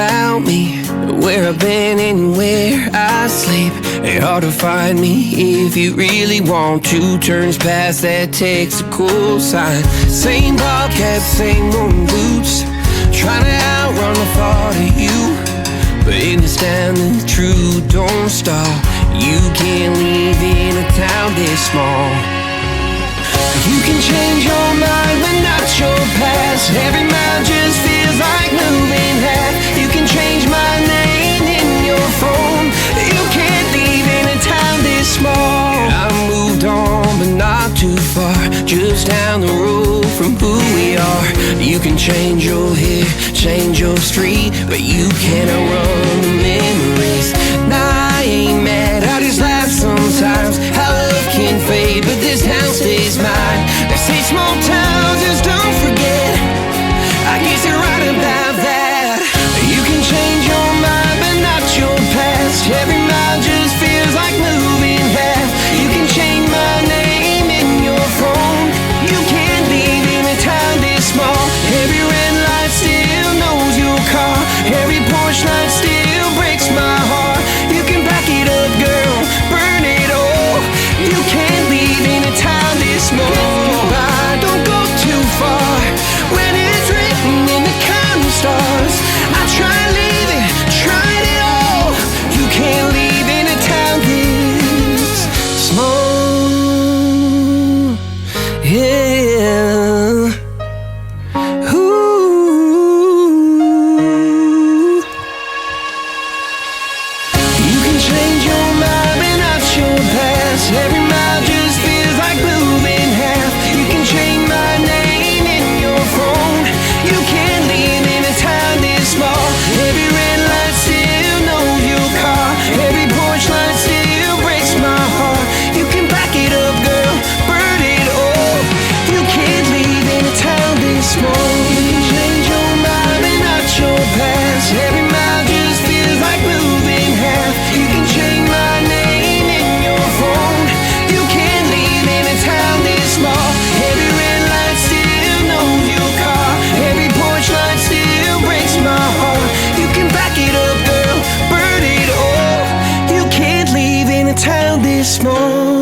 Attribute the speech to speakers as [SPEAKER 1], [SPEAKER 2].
[SPEAKER 1] about me, where I've been and where I sleep. It's hard to find me if you really want to. Turns past that takes a cool sign. Same bobcat, same old boots, trying to outrun the thought of you. But in the stand and the truth don't stop. You can't leave in a town this small. You can change your mind but not your past. Every mile just feels like moving half. You can change my name in your phone. You can't leave in a town this small. I moved on but not too far, just down the road from who we are. You can change your hair, change your street, but you can't outrun the memories. Nah, I ain't mad, I just laugh sometimes. How love can fade, but this town stays mine. They say small towns just don't forget. I guess you're right about that. You can change your mind, but not your past. Every mile just feels like moving fast. You can change my name in your phone. You can't leave in a town this small. Every red light still knows your car. Every porch light still breaks my heart. You can back it up, girl, burn it all. You can't leave in a town this small. Don't go too far when it's written in the counting stars. I tried leaving, tried it all. You can't leave in a town this small. Yeah. Ooh. You can change your mind but not your past. Every mile just feels like moving half. You can change my name in your phone. You can't leave in a town this small. Every red light still knows your car. Every porch light still breaks my heart. You can back it up, girl, burn it all. You can't leave in a town this small. You can change your mind but not your past. Every mile just feels like moving half. You can change my name in your phone. You can't leave in a town this small. Every red light still knows your car. Every porch light still breaks my heart. You can back it up, girl, burn it all. You can't leave in a town this small.